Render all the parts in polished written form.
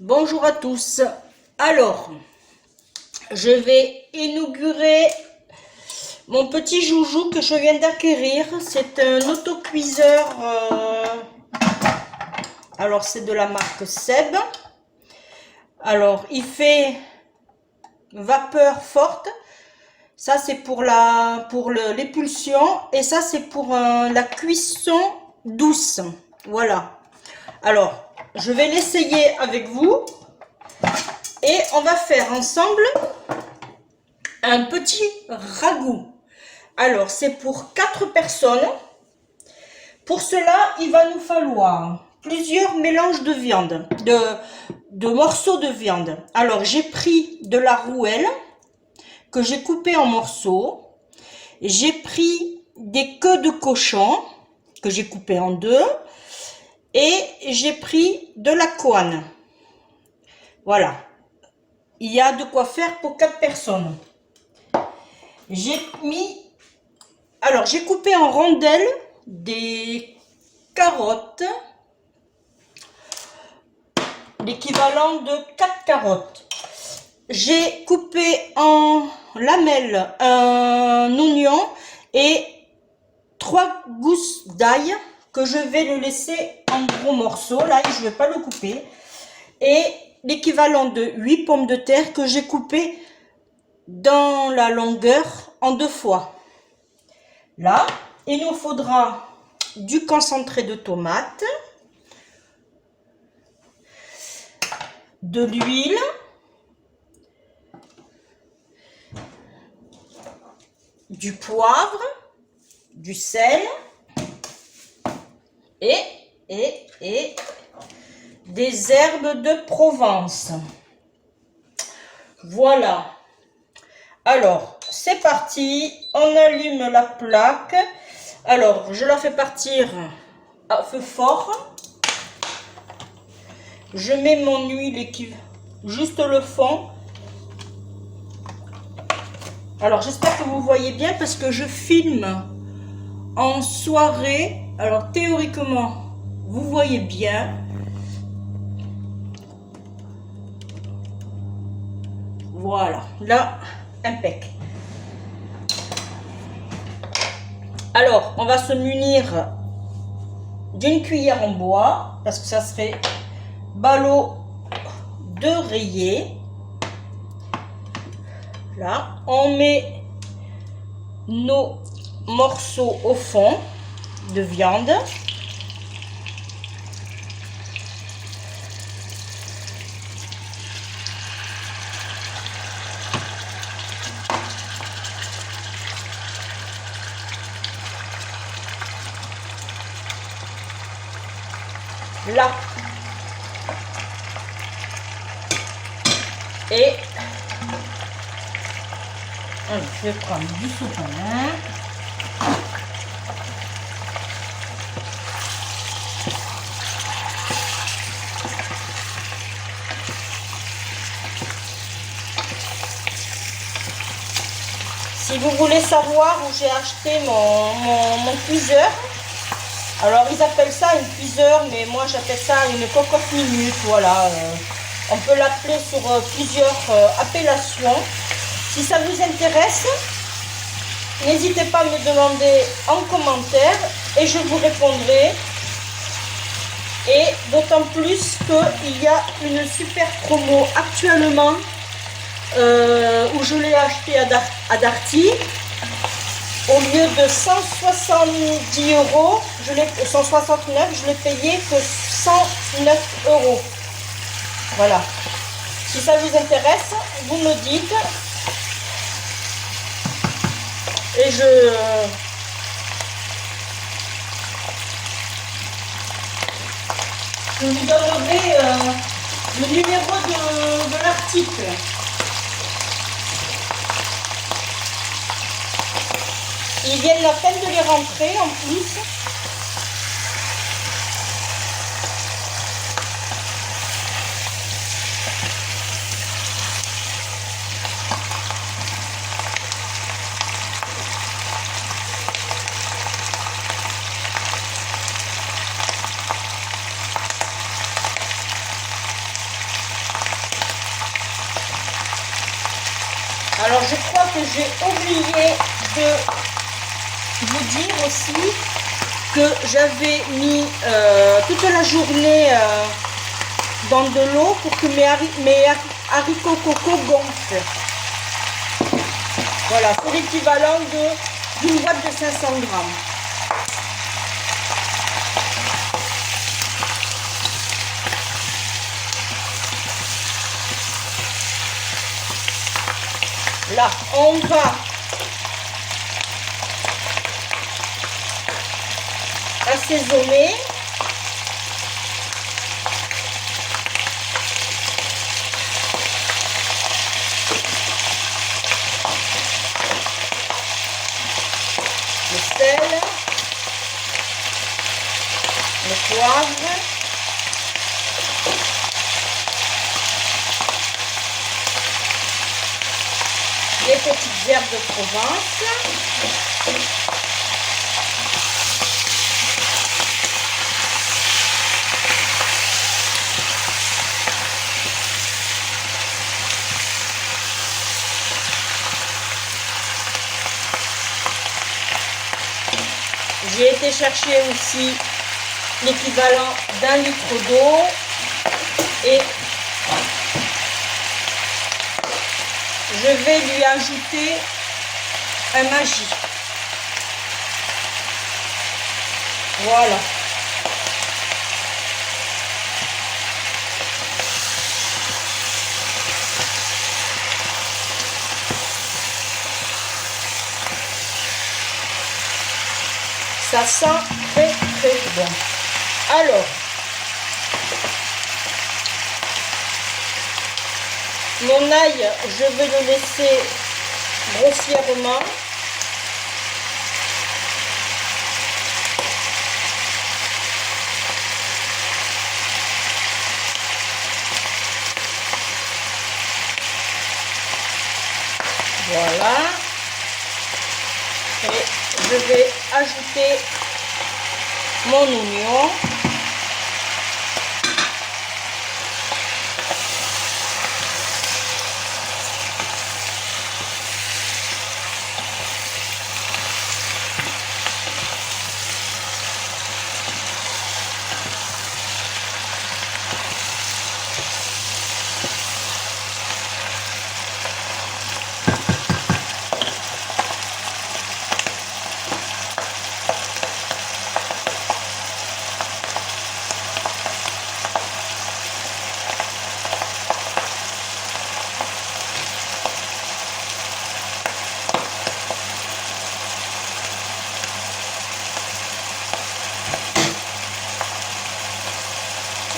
Bonjour à tous. Alors, je vais inaugurer mon petit joujou que je viens d'acquérir. C'est un autocuiseur. Alors, c'est de la marque Seb. Alors, il fait vapeur forte. Ça, c'est pour l'épulsion. Et ça, c'est pour la cuisson douce. Voilà. Alors, je vais l'essayer avec vous. Et on va faire ensemble un petit ragoût. Alors, c'est pour 4 personnes. Pour cela, il va nous falloir plusieurs mélanges de viande, de morceaux de viande. Alors, j'ai pris de la rouelle que j'ai coupée en morceaux. J'ai pris des queues de cochon que j'ai coupées en deux. Et j'ai pris de la couenne. Voilà. Il y a de quoi faire pour 4 personnes. J'ai coupé en rondelles des carottes, l'équivalent de 4 carottes. J'ai coupé en lamelles un oignon et 3 gousses d'ail que je vais le laisser en gros morceaux. Là, je ne vais pas le couper. Et l'équivalent de 8 pommes de terre que j'ai coupées dans la longueur en 2 fois. Là, il nous faudra du concentré de tomate, de l'huile, du poivre, du sel et des herbes de Provence. Voilà. Alors, c'est parti. On allume la plaque. Alors, je la fais partir à feu fort. Je mets mon huile juste le fond. Alors, j'espère que vous voyez bien parce que je filme en soirée. Alors, théoriquement, vous voyez bien. Voilà, là, impec. Alors, on va se munir d'une cuillère en bois parce que ça serait ballot de rayé. Là, on met nos morceaux au fond de viande. Là. Et je vais prendre du sopalin. Si vous voulez savoir où j'ai acheté mon cuiseur, alors ils appellent ça une cuiseur, mais moi j'appelle ça une cocotte minute. Voilà, on peut l'appeler sur plusieurs appellations. Si ça vous intéresse, n'hésitez pas à me demander en commentaire et je vous répondrai. Et d'autant plus qu'il y a une super promo actuellement où je l'ai acheté à Darty. Au lieu de 170 euros, 169, je l'ai payé que 109 euros. Voilà. Si ça vous intéresse, vous me dites. Et je vous donnerai le numéro de l'article. Ils viennent à peine de les rentrer en plus. je crois que j'ai oublié de vous dire aussi que j'avais mis toute la journée dans de l'eau pour que mes haricots coco gonflent. Voilà, c'est l'équivalent d'une boîte de 500 grammes. Là, on va assaisonner. Le sel, le poivre, les petites herbes de Provence, j'ai été chercher aussi l'équivalent d'1 litre d'eau et je vais lui ajouter un Maggi. Voilà. Ça sent très très bon. Alors, mon ail, je vais le laisser grossièrement. Voilà. Et je vais ajouter mon oignon.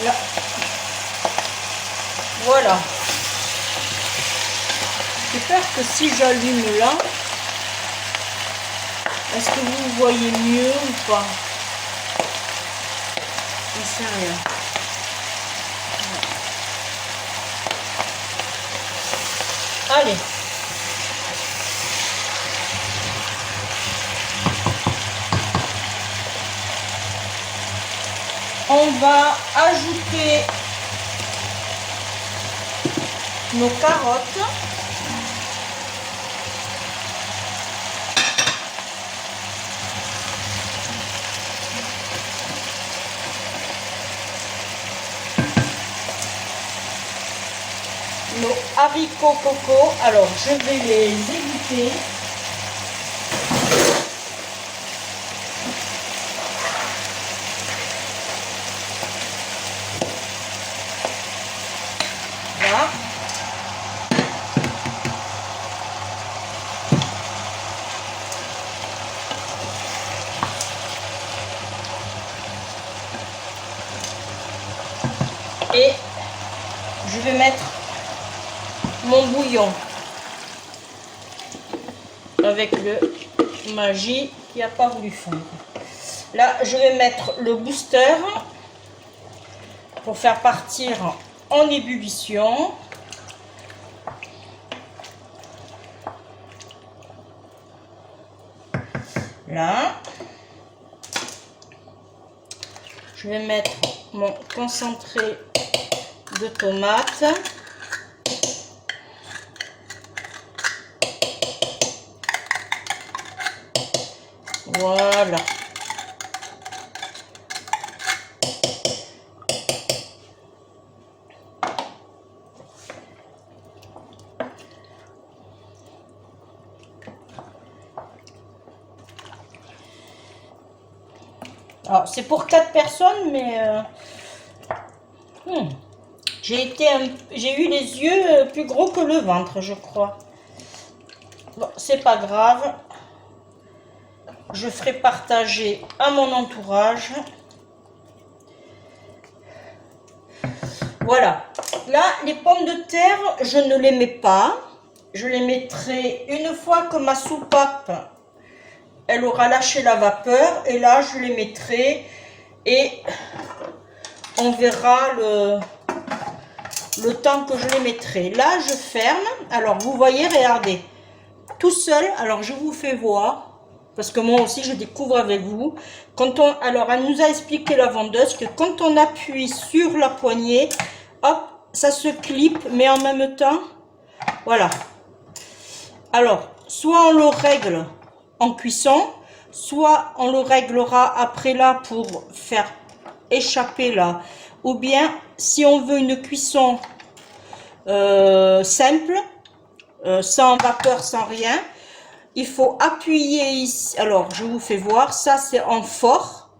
Là. Voilà. J'ai peur que si j'allume là, est-ce que vous voyez mieux ou pas? Je sais rien. Allez. On va ajouter nos carottes. Nos haricots coco. Alors, je vais les égoutter. Voilà. Et je vais mettre mon bouillon avec le Maggi qui n'a pas voulu fondre. Là, je vais mettre le booster pour faire partir en ébullition. Là, je vais mettre mon concentré de tomate. Voilà. Alors, c'est pour 4 personnes, mais j'ai eu les yeux plus gros que le ventre, je crois. Bon, c'est pas grave. Je ferai partager à mon entourage. Voilà. Là, les pommes de terre, je ne les mets pas. Je les mettrai une fois que ma soupape, elle aura lâché la vapeur. Et là, je les mettrai et on verra le temps que je les mettrai. Là, je ferme. Alors, vous voyez, regardez. Tout seul. Alors, je vous fais voir. Parce que moi aussi, je découvre avec vous. Alors, elle nous a expliqué, la vendeuse, que quand on appuie sur la poignée, hop, ça se clip, mais en même temps, voilà. Alors, soit on le règle en cuisson, soit on le réglera après là pour faire échapper là. Ou bien, si on veut une cuisson simple, sans vapeur, sans rien, il faut appuyer ici. Alors, je vous fais voir. Ça, c'est en fort.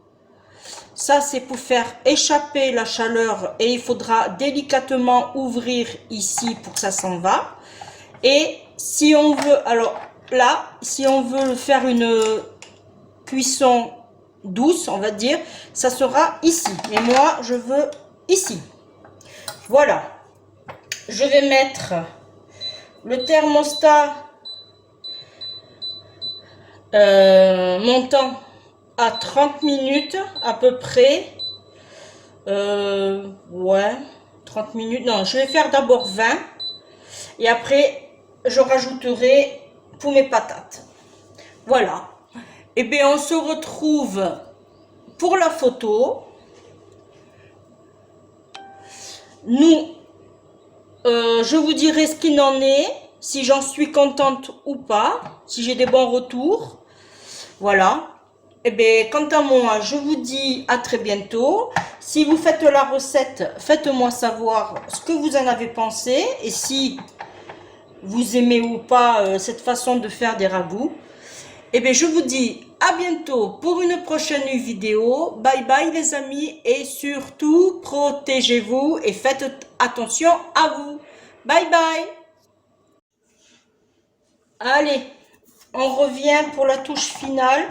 Ça, c'est pour faire échapper la chaleur. Et il faudra délicatement ouvrir ici pour que ça s'en va. Et si on veut, alors là, si on veut faire une cuisson douce, on va dire, ça sera ici. Mais moi, je veux ici. Voilà. Je vais mettre le thermostat montant à 30 minutes à peu près. Ouais, 30 minutes. Non, je vais faire d'abord 20 et après je rajouterai pour mes patates. Voilà. Et bien on se retrouve pour la photo. Je vous dirai ce qu'il en est, si j'en suis contente ou pas, si j'ai des bons retours. Voilà. Et bien, quant à moi, je vous dis à très bientôt. Si vous faites la recette, faites-moi savoir ce que vous en avez pensé et si vous aimez ou pas cette façon de faire des ragoûts. Et bien, je vous dis à bientôt pour une prochaine vidéo. Bye bye les amis et surtout, protégez-vous et faites attention à vous. Bye bye. Allez, on revient pour la touche finale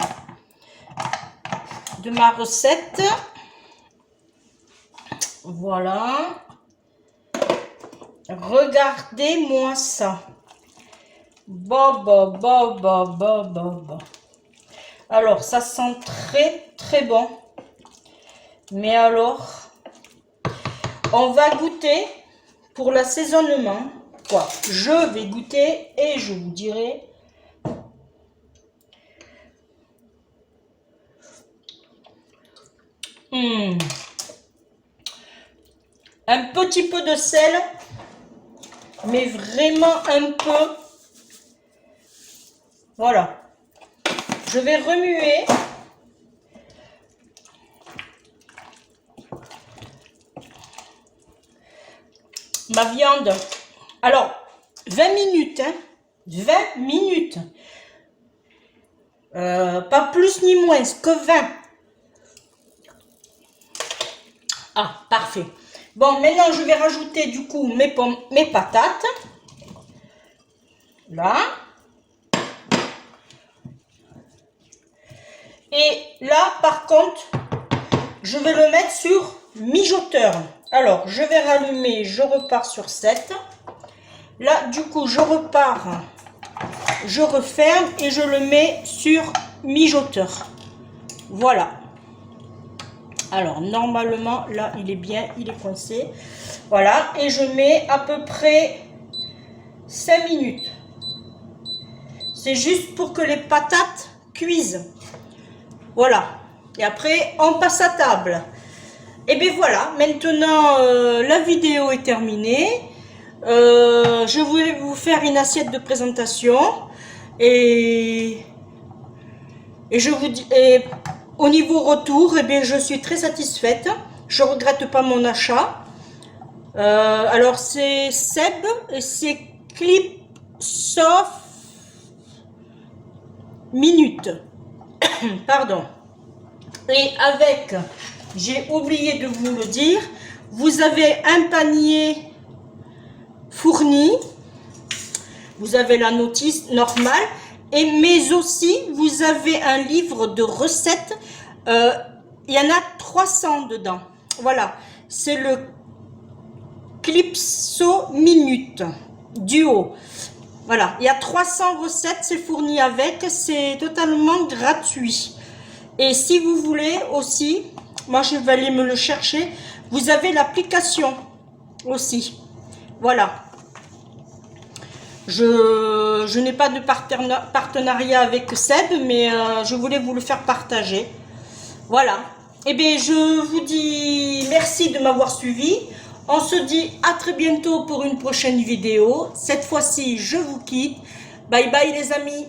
de ma recette. Voilà. Regardez-moi ça. Alors, ça sent très très bon. Mais alors, on va goûter pour l'assaisonnement. Quoi, je vais goûter et je vous dirai. Un petit peu de sel, mais vraiment un peu. Voilà. Je vais remuer. Ma viande. Alors, 20 minutes. Hein, 20 minutes. Pas plus ni moins que 20. Ah, parfait. Bon, maintenant, je vais rajouter du coup mes patates. Là. Et là, par contre, je vais le mettre sur mijoteur. Alors, je vais rallumer, je repars sur 7. Là, du coup, je repars, je referme et je le mets sur mijoteur. Voilà. Alors, normalement, là, il est bien, il est coincé. Voilà, et je mets à peu près 5 minutes. C'est juste pour que les patates cuisent. Voilà. Et après, on passe à table. Et bien voilà, maintenant, la vidéo est terminée. Je voulais vous faire une assiette de présentation. Et Et je vous dis, et au niveau retour, eh bien, je suis très satisfaite. Je regrette pas mon achat. Alors c'est Seb et c'est Clip Soft Minute. Pardon. Et avec, j'ai oublié de vous le dire, vous avez un panier fourni, vous avez la notice normale, mais aussi vous avez un livre de recettes, il y en a 300 dedans. Voilà, c'est le Clipso Minute Duo. Voilà, il y a 300 recettes, c'est fourni avec, c'est totalement gratuit. Et si vous voulez aussi, moi je vais aller me le chercher, vous avez l'application aussi. Voilà. Je n'ai pas de partenariat avec Seb, mais je voulais vous le faire partager. Voilà. Eh bien, je vous dis merci de m'avoir suivi. On se dit à très bientôt pour une prochaine vidéo. Cette fois-ci, je vous quitte. Bye bye les amis.